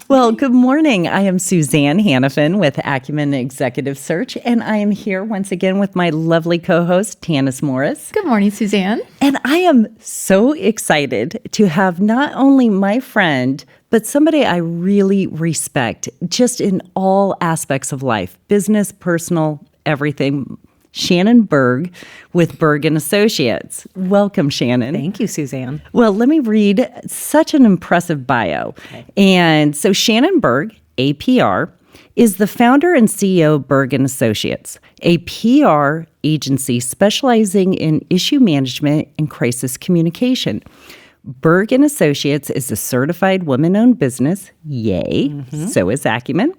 Well, good morning. I am Suzanne Hanifin with Acumen Executive Search, and I am here once again with my lovely co-host, Tanis Morris. Good morning, Suzanne. And I am so excited to have not only my friend, but somebody I really respect just in all aspects of life, business, personal, everything. Shannon Berg with Berg & Associates. Welcome, Shannon. Thank you, Suzanne. Well, let me read such an impressive bio. Okay. And so Shannon Berg, APR, is the founder and CEO of Berg & Associates, a PR agency specializing in issue management and crisis communication. Berg & Associates is a certified women-owned business, yay, so is Acumen,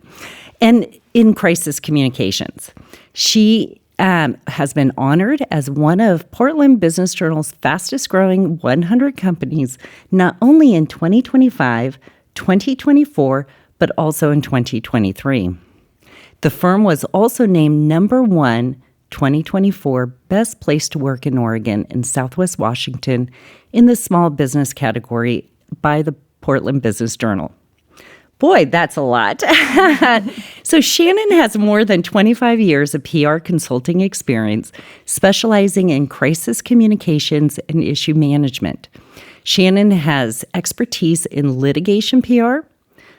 and in crisis communications. She has been honored as one of Portland Business Journal's fastest-growing 100 companies, not only in 2025, 2024, but also in 2023. The firm was also named number one 2024 Best Place to Work in Oregon and Southwest Washington in the small business category by the Portland Business Journal. Boy, that's a lot. So Shannon has more than 25 years of PR consulting experience, specializing in crisis communications and issue management. Shannon has expertise in litigation PR,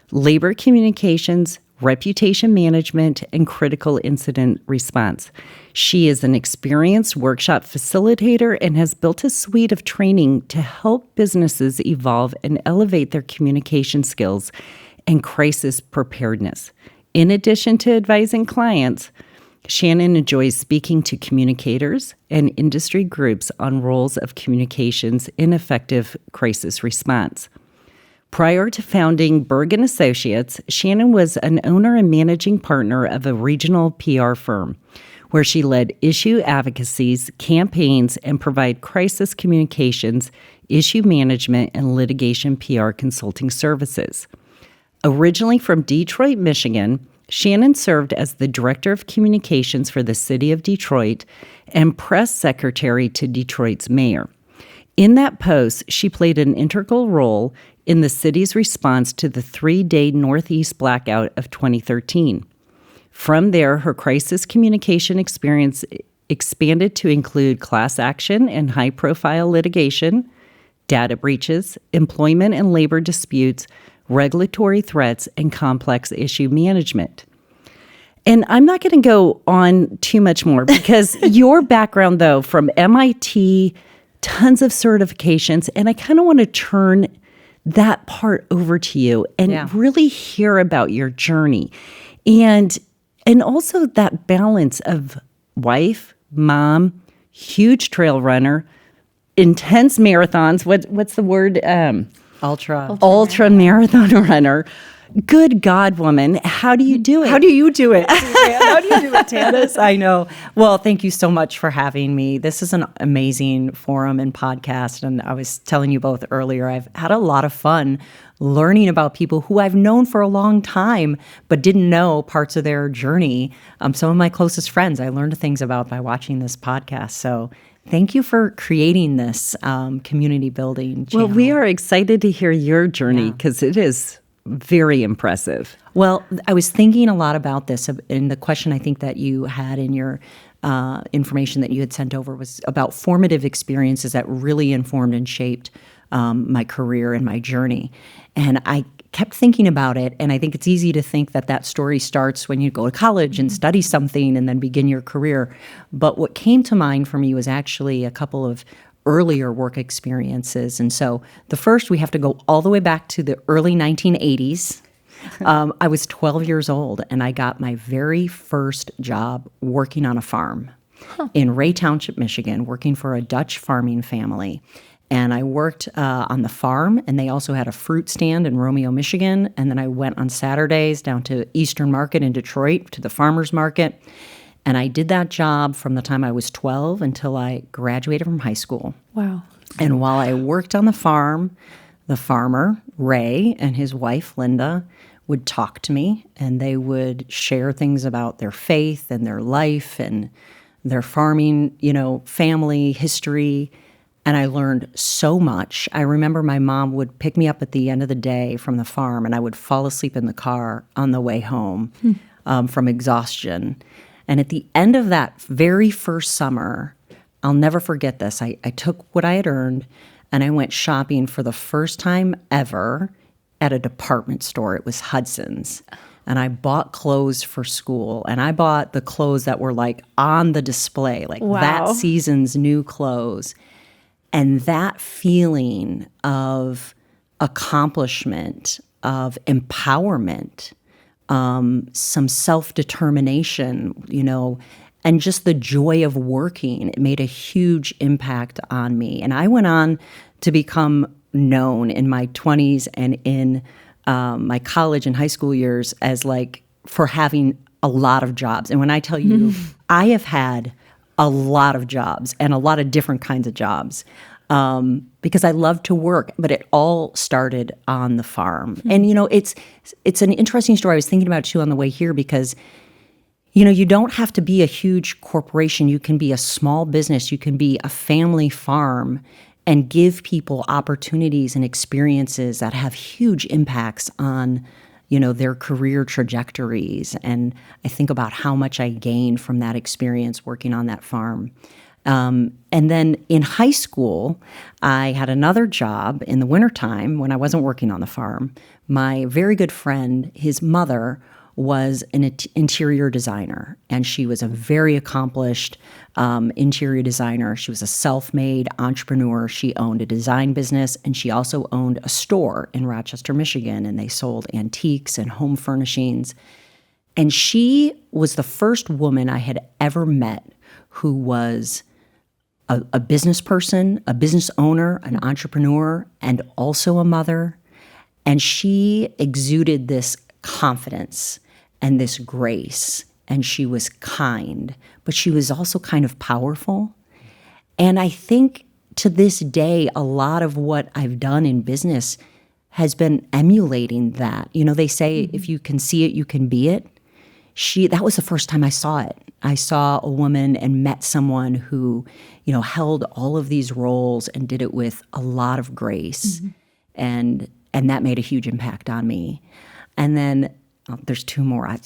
labor communications, reputation management, and critical incident response. She is an experienced workshop facilitator and has built a suite of training to help businesses evolve and elevate their communication skills and crisis preparedness. In addition to advising clients, Shannon enjoys speaking to communicators and industry groups on roles of communications in effective crisis response. Prior to founding Berg & Associates, Shannon was an owner and managing partner of a regional PR firm, where she led issue advocacies, campaigns, and provide crisis communications, issue management, and litigation PR consulting services. Originally from Detroit, Michigan, Shannon served as the Director of Communications for the City of Detroit and Press Secretary to Detroit's mayor. In that post, she played an integral role in the city's response to the 3-day Northeast blackout of 2013. From there, her crisis communication experience expanded to include class action and high-profile litigation, data breaches, employment and labor disputes, regulatory threats, and complex issue management. And I'm not going to go on too much more because your background, though, from MIT, tons of certifications, and I kind of want to turn that part over to you and really hear about your journey. And also that balance of wife, mom, huge trail runner, intense marathons. What's the word? Ultra marathon runner. Good God, woman. How do you do it? How do you do it, Suzanne? How do you do it, Tanis? I know. Well, thank you so much for having me. This is an amazing forum and podcast. And I was telling you both earlier, I've had a lot of fun learning about people who I've known for a long time, but didn't know parts of their journey. Some of my closest friends I learned things about by watching this podcast. So thank you for creating this community building channel. Well, we are excited to hear your journey because it is very impressive. Well, I was thinking a lot about this, and the question I think that you had in your information that you had sent over was about formative experiences that really informed and shaped my career and my journey. And I kept thinking about it, and I think it's easy to think that that story starts when you go to college and study something and then begin your career. But what came to mind for me was actually a couple of earlier work experiences. And so the first, we have to go all the way back to the early 1980s. I was 12 years old, and I got my very first job working on a farm in Ray Township, Michigan, working for a Dutch farming family. And I worked on the farm, and they also had a fruit stand in Romeo, Michigan. And then I went on Saturdays down to Eastern Market in Detroit to the farmer's market. And I did that job from the time I was 12 until I graduated from high school. Wow. And while I worked on the farm, the farmer, Ray, and his wife, Linda, would talk to me, and they would share things about their faith and their life and their farming, family history. And I learned so much. I remember my mom would pick me up at the end of the day from the farm, and I would fall asleep in the car on the way home from exhaustion. And at the end of that very first summer, I'll never forget this. I took what I had earned, and I went shopping for the first time ever at a department store. It was Hudson's. And I bought clothes for school, and I bought the clothes that were like on the display, like that season's new clothes. And that feeling of accomplishment, of empowerment, some self-determination, and just the joy of working, it made a huge impact on me. And I went on to become known in my 20s and in my college and high school years as for having a lot of jobs. And when I tell you, I have had a lot of jobs and a lot of different kinds of jobs because I love to work, but it all started on the farm. And, it's an interesting story. I was thinking about it too on the way here because, you don't have to be a huge corporation. You can be a small business. You can be a family farm and give people opportunities and experiences that have huge impacts on, their career trajectories. And I think about how much I gained from that experience working on that farm. And then in high school, I had another job in the wintertime when I wasn't working on the farm. My very good friend, his mother, was an interior designer, and she was a very accomplished interior designer. She was a self-made entrepreneur. She owned a design business, and she also owned a store in Rochester, Michigan, and they sold antiques and home furnishings. And she was the first woman I had ever met who was a business person, a business owner, an entrepreneur, and also a mother. And she exuded this confidence and this grace, and she was kind, but she was also kind of powerful. And I think to this day, a lot of what I've done in business has been emulating that. They say if you can see it, you can be it. That was the first time I saw it. I saw a woman and met someone who, held all of these roles and did it with a lot of grace. And that made a huge impact on me. And then there's two more. Before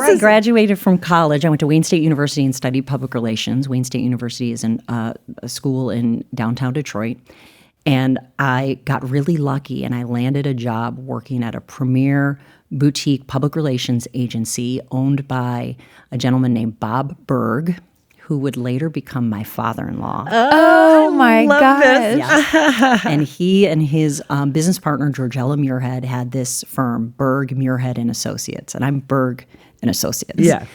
I graduated from college, I went to Wayne State University and studied public relations. Wayne State University is a school in downtown Detroit. And I got really lucky, and I landed a job working at a premier boutique public relations agency owned by a gentleman named Bob Berg, who would later become my father-in-law. Oh my gosh. Yeah. And he and his business partner, Georgella Muirhead, had this firm, Berg, Muirhead and Associates. And I'm Berg and Associates. Yeah.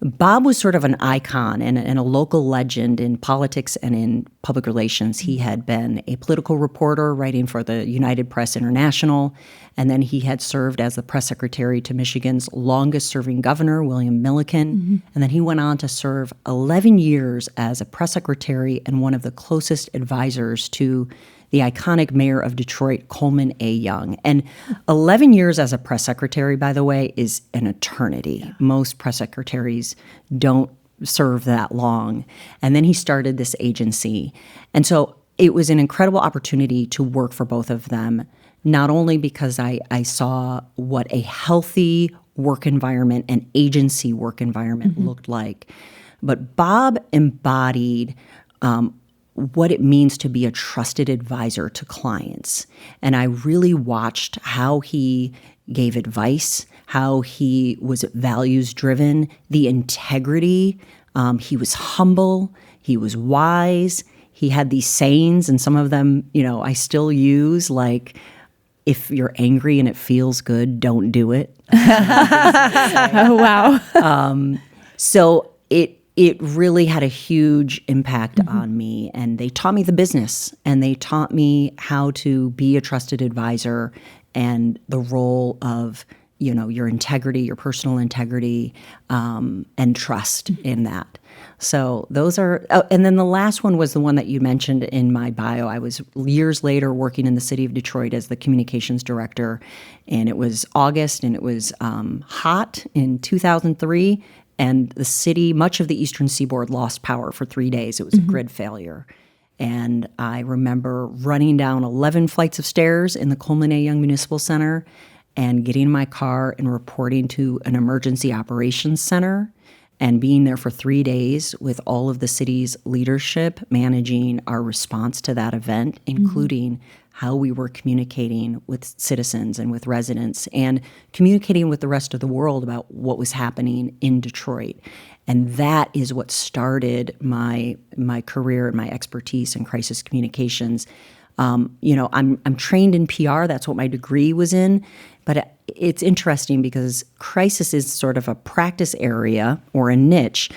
Bob was sort of an icon and a local legend in politics and in public relations. He had been a political reporter writing for the United Press International, and then he had served as the press secretary to Michigan's longest-serving governor, William Milliken, and then he went on to serve 11 years as a press secretary and one of the closest advisors to the iconic mayor of Detroit, Coleman A. Young. And 11 years as a press secretary, by the way, is an eternity. Yeah. Most press secretaries don't serve that long. And then he started this agency. And so it was an incredible opportunity to work for both of them, not only because I saw what a healthy work environment and agency work environment looked like, but Bob embodied what it means to be a trusted advisor to clients. And I really watched how he gave advice, how he was values-driven, the integrity. He was humble. He was wise. He had these sayings, and some of them, I still use, like, if you're angry and it feels good, don't do it. Oh, wow. So it really had a huge impact on me, and they taught me the business, and they taught me how to be a trusted advisor and the role of, your integrity, your personal integrity, and trust in that. So those are, and then the last one was the one that you mentioned in my bio. I was years later working in the city of Detroit as the communications director, and it was August, and it was hot in 2003. and the city, much of the Eastern Seaboard, lost power for 3 days. It was a grid failure. And I remember running down 11 flights of stairs in the Coleman A. Young Municipal Center and getting in my car and reporting to an emergency operations center and being there for 3 days with all of the city's leadership managing our response to that event, including how we were communicating with citizens and with residents and communicating with the rest of the world about what was happening in Detroit. And that is what started my career and my expertise in crisis communications. I'm trained in PR. That's what my degree was in. But it's interesting because crisis is sort of a practice area or a niche.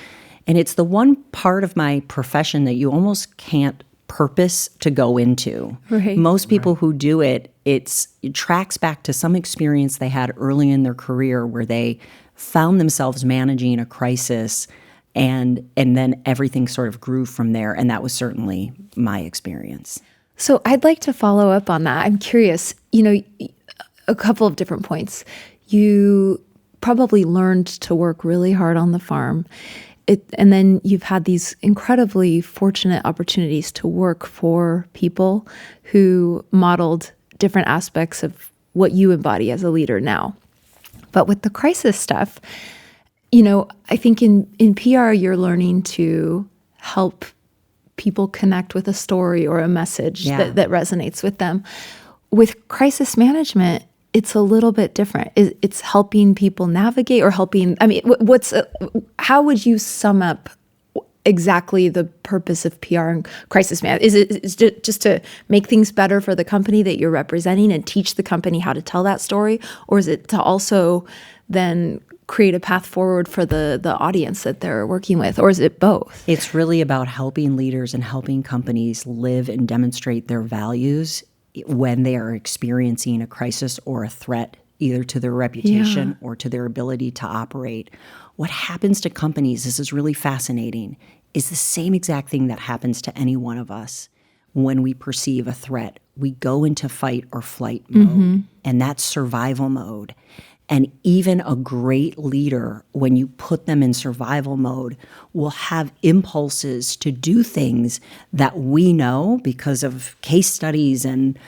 And it's the one part of my profession that you almost can't purpose to go into. Right. Most people who do it, it tracks back to some experience they had early in their career where they found themselves managing a crisis, and then everything sort of grew from there. And that was certainly my experience. So I'd like to follow up on that. I'm curious, a couple of different points. You probably learned to work really hard on the farm. And then you've had these incredibly fortunate opportunities to work for people who modeled different aspects of what you embody as a leader now. But with the crisis stuff, I think in PR, you're learning to help people connect with a story or a message that resonates with them. With crisis management, it's a little bit different. It's helping people navigate or helping. I mean, how would you sum up exactly the purpose of PR and crisis management? Is it just to make things better for the company that you're representing and teach the company how to tell that story? Or is it to also then create a path forward for the audience that they're working with? Or is it both? It's really about helping leaders and helping companies live and demonstrate their values when they are experiencing a crisis or a threat, either to their reputation or to their ability to operate. What happens to companies, this is really fascinating, is the same exact thing that happens to any one of us when we perceive a threat. We go into fight or flight mode, and that's survival mode. And even a great leader, when you put them in survival mode, will have impulses to do things that we know because of case studies and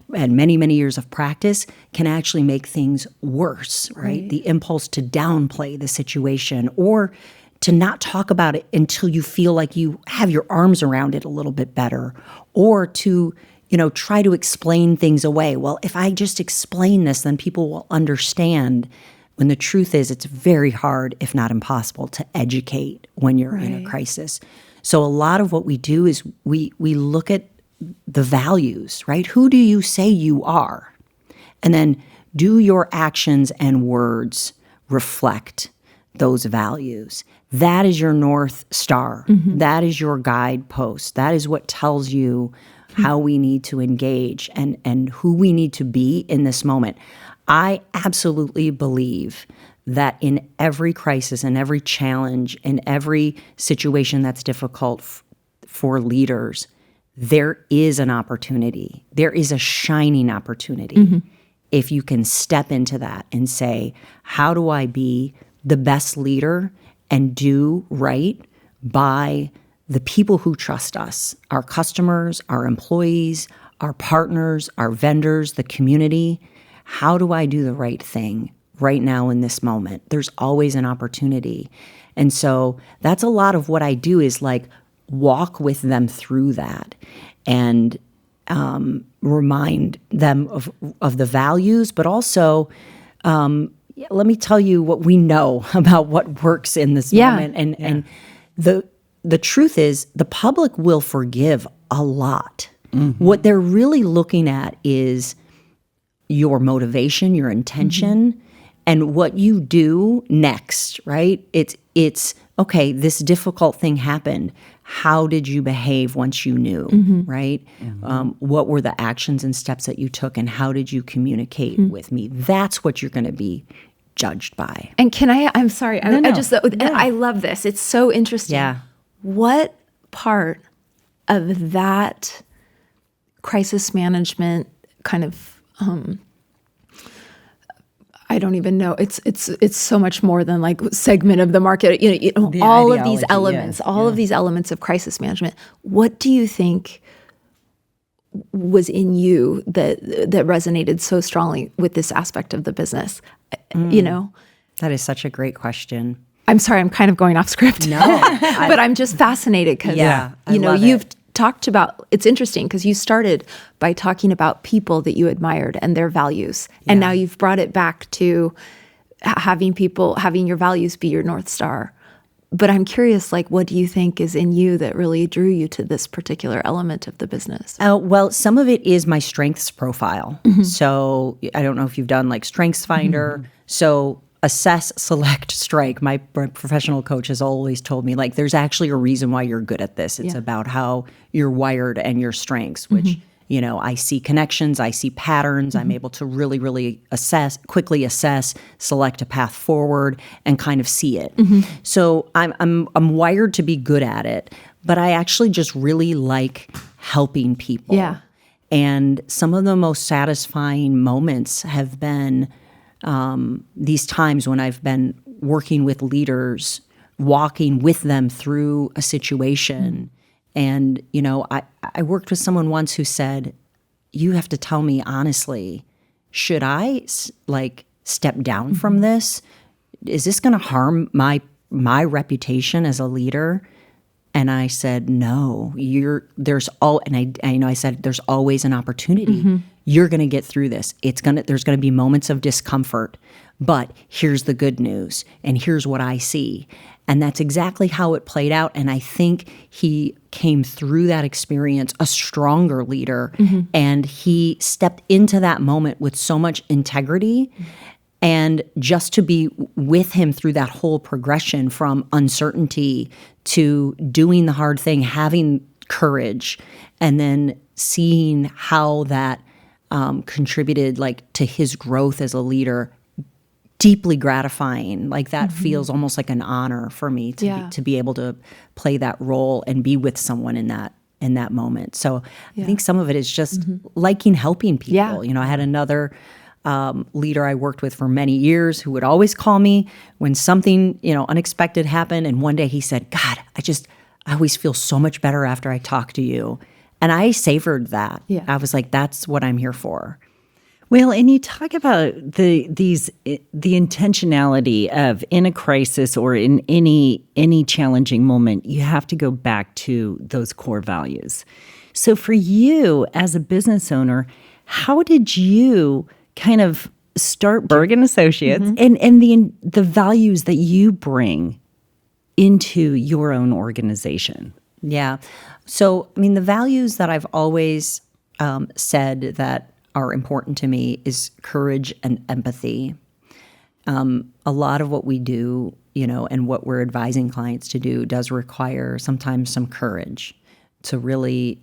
many, many years of practice can actually make things worse, right? The impulse to downplay the situation or to not talk about it until you feel like you have your arms around it a little bit better, or to try to explain things away. Well, if I just explain this, then people will understand. When the truth is, it's very hard, if not impossible, to educate when you're in a crisis. So a lot of what we do is we look at the values, right? Who do you say you are? And then do your actions and words reflect those values? That is your North Star. That is your guidepost. That is what tells you how we need to engage and who we need to be in this moment. I absolutely believe that in every crisis and every challenge, in every situation that's difficult for leaders, there is an opportunity. There is a shining opportunity. If you can step into that and say, how do I be the best leader and do right by the people who trust us, our customers, our employees, our partners, our vendors, the community. How do I do the right thing right now in this moment? There's always an opportunity. And so that's a lot of what I do is like walk with them through that and remind them of the values, but also let me tell you what we know about what works in this moment. And the truth is, the public will forgive a lot. What they're really looking at is your motivation, your intention, and what you do next, right? It's okay, this difficult thing happened. How did you behave once you knew, right? What were the actions and steps that you took, and how did you communicate with me? That's what you're going to be judged by. And I'm sorry, I love this. It's so interesting. Yeah. What part of that crisis management kind of, I don't even know. It's so much more than like segment of the market. The all of these ideology, elements, yes. all of these elements of crisis management. What do you think was in you that resonated so strongly with this aspect of the business? That is such a great question. I'm sorry, I'm kind of going off script. No, but I'm just fascinated because I love you've it. talked about. It's interesting because you started by talking about people that you admired and their values, and now you've brought it back to having your values be your North Star. But I'm curious, like, what do you think is in you that really drew you to this particular element of the business? Well, some of it is my strengths profile. So I don't know if you've done like Strengths Finder. So assess, select, strike. My professional coach has always told me, like, there's actually a reason why you're good at this. It's about how you're wired and your strengths, which, I see connections, I see patterns. I'm able to really, really quickly assess, select a path forward, and kind of see it. So I'm wired to be good at it, but I actually just really like helping people. Yeah. And some of the most satisfying moments have been these times when I've been working with leaders, walking with them through a situation. And, I worked with someone once who said, you have to tell me honestly, should I step down from this? Is this going to harm my reputation as a leader? And I said, no, there's always an opportunity. You're going to get through this. There's going to be moments of discomfort, but here's the good news, and here's what I see. And that's exactly how it played out. And I think he came through that experience a stronger leader, and he stepped into that moment with so much integrity. And just to be with him through that whole progression from uncertainty to doing the hard thing, having courage, and then seeing how that contributed to his growth as a leader, deeply gratifying. Like that feels almost like an honor for me to be able to play that role and be with someone in that moment. So I think some of it is just liking helping people. Yeah. I had another leader I worked with for many years who would always call me when something, unexpected happened. And one day he said, God, I always feel so much better after I talk to you. And I savored that. Yeah. I was like, that's what I'm here for. Well, and you talk about the intentionality of in a crisis or in any challenging moment, you have to go back to those core values. So for you as a business owner, how did you kind of start Berg and Associates and the values that you bring into your own organization? Yeah. So, the values that I've always said that are important to me is courage and empathy. A lot of what we do, and what we're advising clients to do does require sometimes some courage to really,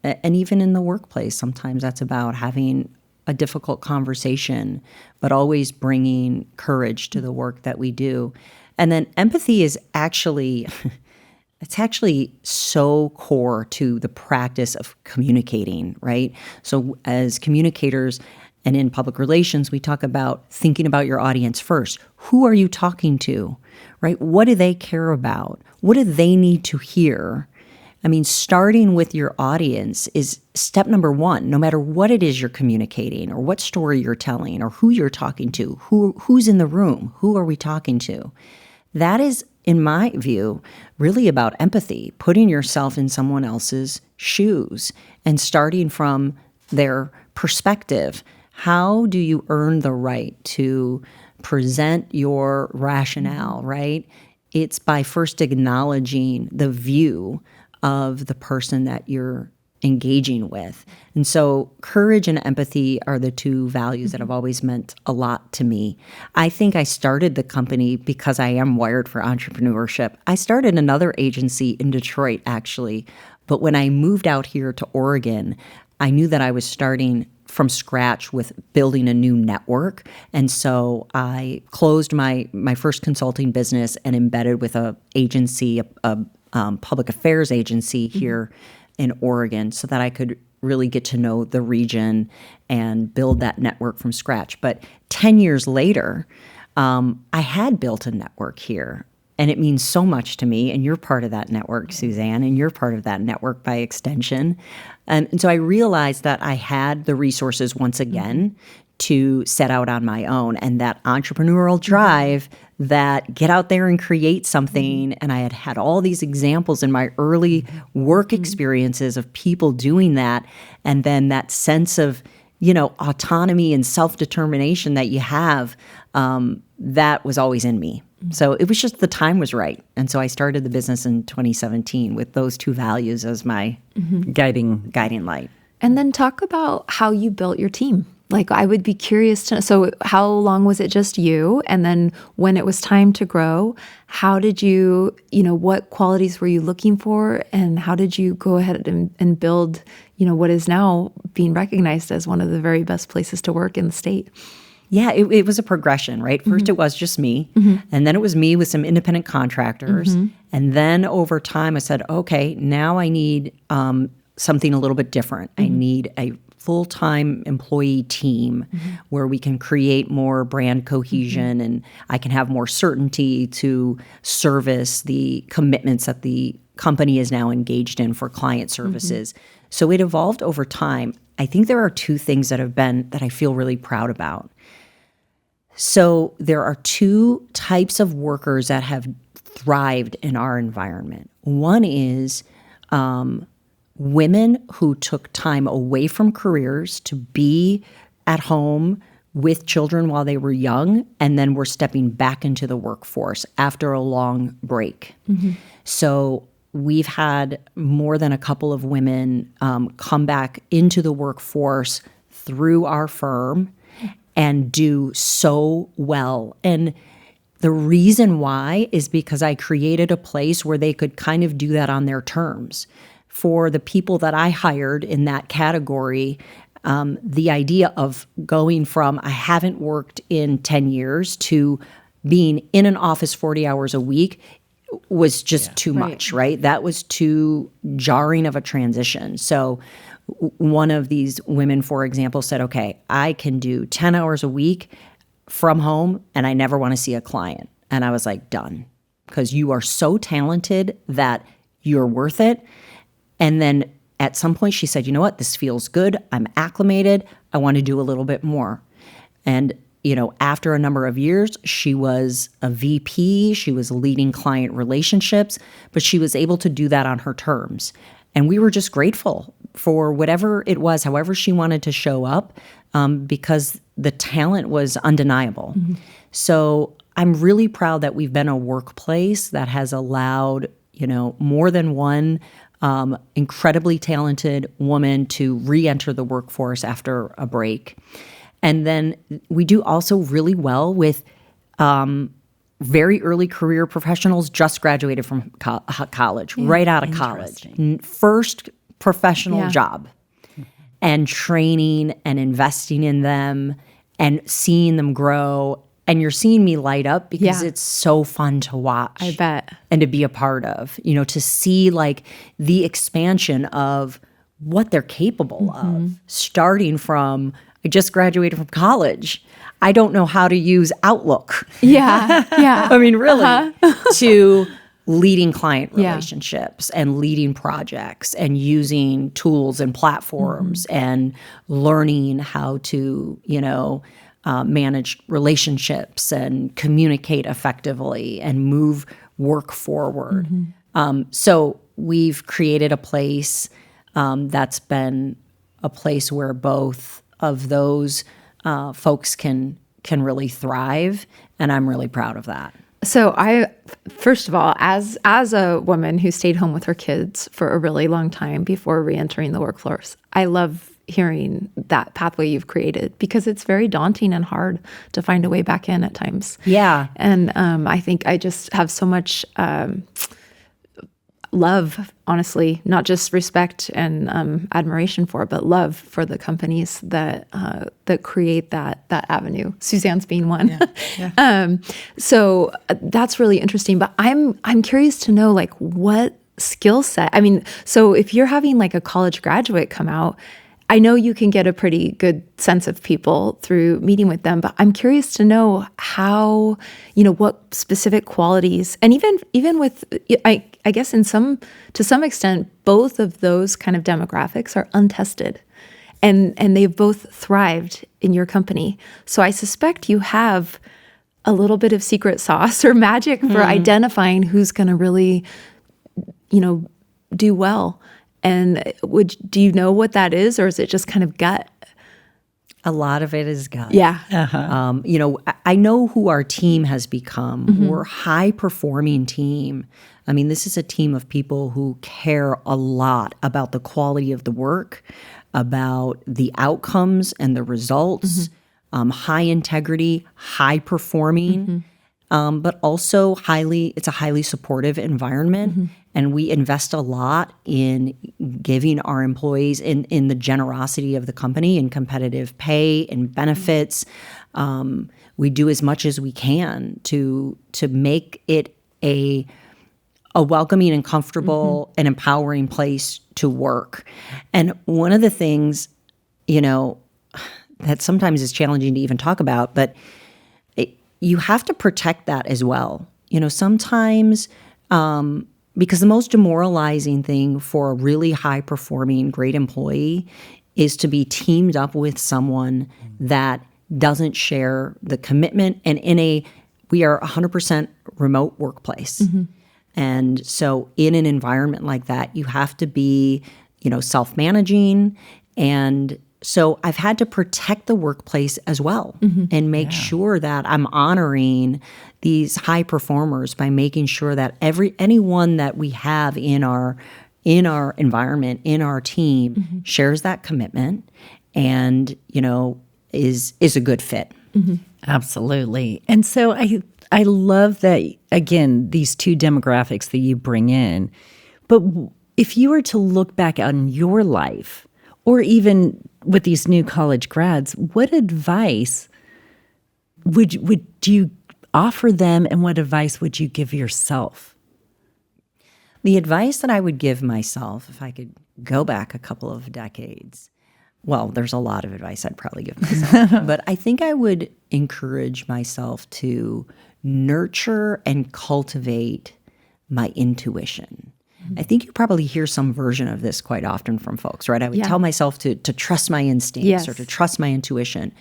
and even in the workplace, sometimes that's about having a difficult conversation, but always bringing courage to the work that we do. And then empathy is actually, it's actually so core to the practice of communicating, right? So as communicators and in public relations, we talk about thinking about your audience first. Who are you talking to, right? What do they care about? What do they need to hear? Starting with your audience is step number one, no matter what it is you're communicating or what story you're telling or who you're talking to, who's in the room, who are we talking to? That is, in my view, really about empathy, putting yourself in someone else's shoes and starting from their perspective. How do you earn the right to present your rationale, right? It's by first acknowledging the view of the person that you're engaging with. And so courage and empathy are the two values that have always meant a lot to me. I think I started the company because I am wired for entrepreneurship. I started another agency in Detroit, actually. But when I moved out here to Oregon, I knew that I was starting from scratch with building a new network. And so I closed my first consulting business and embedded with a agency, a public affairs agency here in Oregon, so that I could really get to know the region and build that network from scratch. But 10 years later, I had built a network here. And it means so much to me. And you're part of that network, Suzanne, and you're part of that network by extension. And so I realized that I had the resources once again to set out on my own, and that entrepreneurial drive, that get out there and create something. And I had had all these examples in my early work experiences of people doing that. And then that sense of, autonomy and self-determination that you have, that was always in me. So it was just the time was right. And so I started the business in 2017 with those two values as my guiding light. And then talk about how you built your team. Like, I would be curious to know, so how long was it just you? And then when it was time to grow, how did you, what qualities were you looking for? And how did you go ahead and build, what is now being recognized as one of the very best places to work in the state? Yeah, it was a progression, right? First, it was just me. And then it was me with some independent contractors. And then over time, I said, okay, now I need something a little bit different. I need a full-time employee team where we can create more brand cohesion and I can have more certainty to service the commitments that the company is now engaged in for client services. So it evolved over time. I think there are two things that I feel really proud about. So there are two types of workers that have thrived in our environment. One is women who took time away from careers to be at home with children while they were young, and then were stepping back into the workforce after a long break. So we've had more than a couple of women come back into the workforce through our firm and do so well. And the reason why is because I created a place where they could kind of do that on their terms. For the people that I hired in that category, the idea of going from I haven't worked in 10 years to being in an office 40 hours a week was just too much, right? That was too jarring of a transition. So one of these women, for example, said, okay, I can do 10 hours a week from home and I never want to see a client. And I was like, done, because you are so talented that you're worth it. And then at some point she said, you know what, this feels good. I'm acclimated. I want to do a little bit more. And, after a number of years, she was a VP. She was leading client relationships, but she was able to do that on her terms. And we were just grateful for whatever it was, however she wanted to show up, because the talent was undeniable. So I'm really proud that we've been a workplace that has allowed, more than one incredibly talented woman to re-enter the workforce after a break. And then we do also really well with very early career professionals just graduated from college, right out of college. First professional job, and training and investing in them and seeing them grow. And you're seeing me light up because it's so fun to watch. I bet. And to be a part of, to see like the expansion of what they're capable of, starting from, I just graduated from college. I don't know how to use Outlook. I mean, really, to leading client relationships and leading projects and using tools and platforms and learning how to, manage relationships and communicate effectively and move work forward. So we've created a place that's been a place where both of those folks can really thrive, and I'm really proud of that. So first of all, as a woman who stayed home with her kids for a really long time before reentering the workforce, I love hearing that pathway you've created, because it's very daunting and hard to find a way back in at times. Yeah. And I think I just have so much love, honestly, not just respect and admiration for, but love for the companies that create that avenue. Suzanne's being one. So that's really interesting. But I'm curious to know, like, what skill set? I mean, so if you're having like a college graduate come out, I know you can get a pretty good sense of people through meeting with them, but I'm curious to know how, what specific qualities, and even with, I guess to some extent, both of those kind of demographics are untested, and they've both thrived in your company. So I suspect you have a little bit of secret sauce or magic for identifying who's going to really, do well. And do you know what that is, or is it just kind of gut? A lot of it is gut. Yeah. I know who our team has become. We're a high-performing team. I mean, this is a team of people who care a lot about the quality of the work, about the outcomes and the results, high integrity, high performing, but also it's a highly supportive environment. And we invest a lot in giving our employees in the generosity of the company, in competitive pay and benefits. We do as much as we can to make it a welcoming and comfortable and empowering place to work. And one of the things, that sometimes is challenging to even talk about, but you have to protect that as well. Sometimes, because the most demoralizing thing for a really high-performing, great employee is to be teamed up with someone that doesn't share the commitment. And we are 100% remote workplace. And so in an environment like that, you have to be, self-managing. And so I've had to protect the workplace as well and make sure that I'm honoring these high performers by making sure that anyone that we have in our environment, in our team, shares that commitment and, is a good fit. Absolutely. And so I love that, again, these two demographics that you bring in. But if you were to look back on your life, or even with these new college grads, what advice would you offer them, and what advice would you give yourself? The advice that I would give myself, if I could go back a couple of decades, well, there's a lot of advice I'd probably give myself, but I think I would encourage myself to nurture and cultivate my intuition. I think you probably hear some version of this quite often from folks, right? I would tell myself to trust my instincts or to trust my intuition.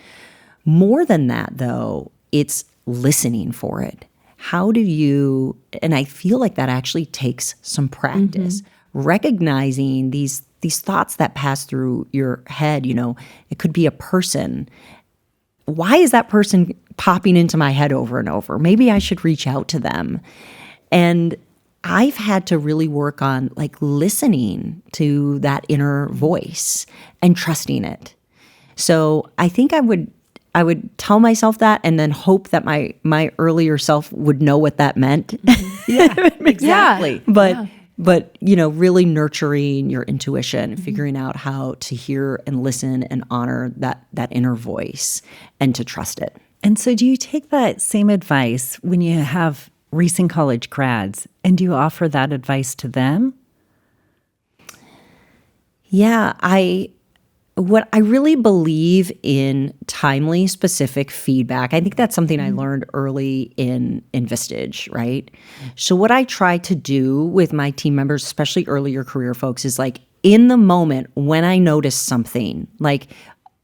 More than that, though, it's listening for it. How do you, and I feel like that actually takes some practice, recognizing these thoughts that pass through your head. It could be a person. Why is that person popping into my head over and over? Maybe I should reach out to them. And I've had to really work on listening to that inner voice and trusting it. So I think I would tell myself that, and then hope that my earlier self would know what that meant. Exactly. But really nurturing your intuition, figuring out how to hear and listen and honor that inner voice and to trust it. And so do you take that same advice when you have recent college grads, and do you offer that advice to them? Yeah, I really believe in timely, specific feedback. I think that's something I learned early in Vistage, right? So what I try to do with my team members, especially earlier career folks, is in the moment when I notice something,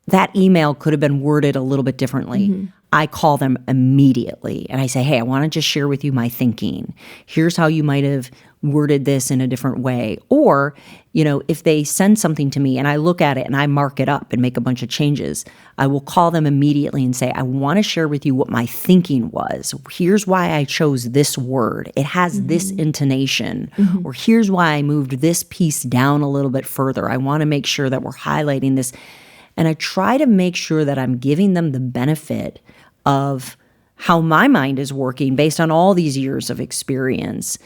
that email could have been worded a little bit differently. I call them immediately and I say, hey, I want to just share with you my thinking. Here's how you might have worded this in a different way. Or, if they send something to me and I look at it and I mark it up and make a bunch of changes, I will call them immediately and say, I want to share with you what my thinking was. Here's why I chose this word. It has this intonation. Or here's why I moved this piece down a little bit further. I want to make sure that we're highlighting this. And I try to make sure that I'm giving them the benefit of how my mind is working based on all these years of experience.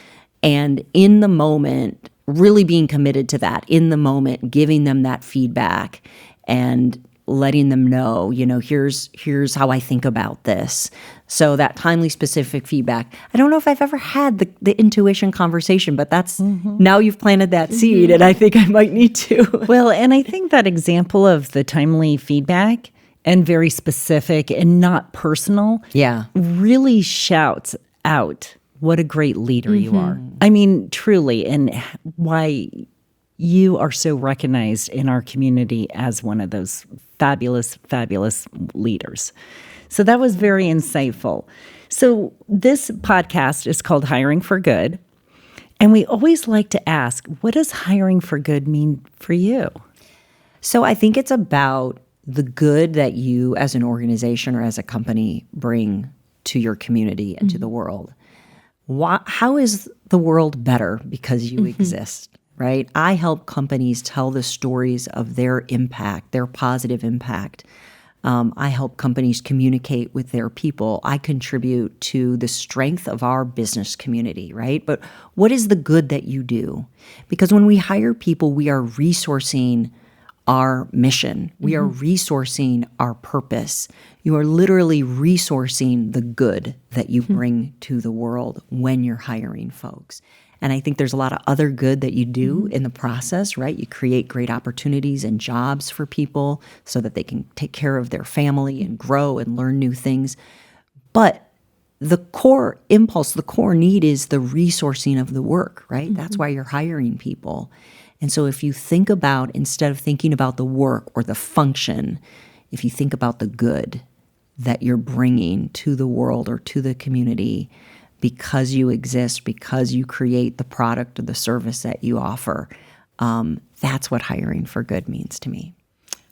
And in the moment, really being committed to that, in the moment, giving them that feedback and letting them know, here's how I think about this. So that timely, specific feedback. I don't know if I've ever had the intuition conversation, but that's now you've planted that seed, and I think I might need to. Well, and I think that example of the timely feedback and very specific and not personal really shouts out what a great leader you are. I mean, truly, and why you are so recognized in our community as one of those fabulous, fabulous leaders. So that was very insightful. So this podcast is called Hiring for Good. And we always like to ask, what does hiring for good mean for you? So I think it's about the good that you as an organization or as a company bring to your community and to the world. How is the world better because you exist, right? I help companies tell the stories of their impact, their positive impact. I help companies communicate with their people. I contribute to the strength of our business community, right? But what is the good that you do? Because when we hire people, we are resourcing our mission. We are resourcing our purpose. You are literally resourcing the good that you bring to the world when you're hiring folks. And I think there's a lot of other good that you do in the process, right? You create great opportunities and jobs for people so that they can take care of their family and grow and learn new things. But the core impulse, the core need is the resourcing of the work, right? That's why you're hiring people. And so if you think about, instead of thinking about the work or the function, if you think about the good that you're bringing to the world or to the community because you exist, because you create the product or the service that you offer, that's what hiring for good means to me.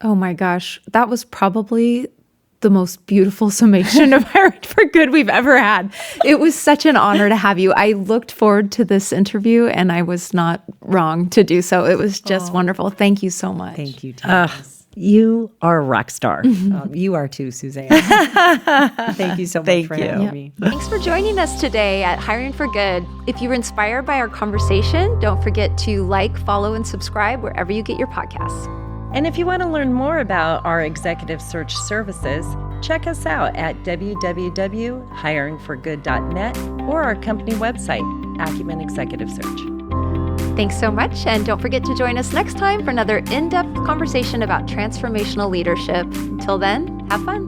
Oh my gosh, that was probably the most beautiful summation of hiring for good we've ever had. It was such an honor to have you. I looked forward to this interview, and I was not wrong to do so. It was just wonderful. Thank you so much. Thank you, Thomas. You are a rock star. You are too, Suzanne. Thank you so much for having me. Thanks for joining us today at Hiring for Good. If you were inspired by our conversation, don't forget to like, follow, and subscribe wherever you get your podcasts. And if you want to learn more about our executive search services, check us out at www.hiringforgood.net or our company website, Acumen Executive Search. Thanks so much, and don't forget to join us next time for another in-depth conversation about transformational leadership. Until then, have fun.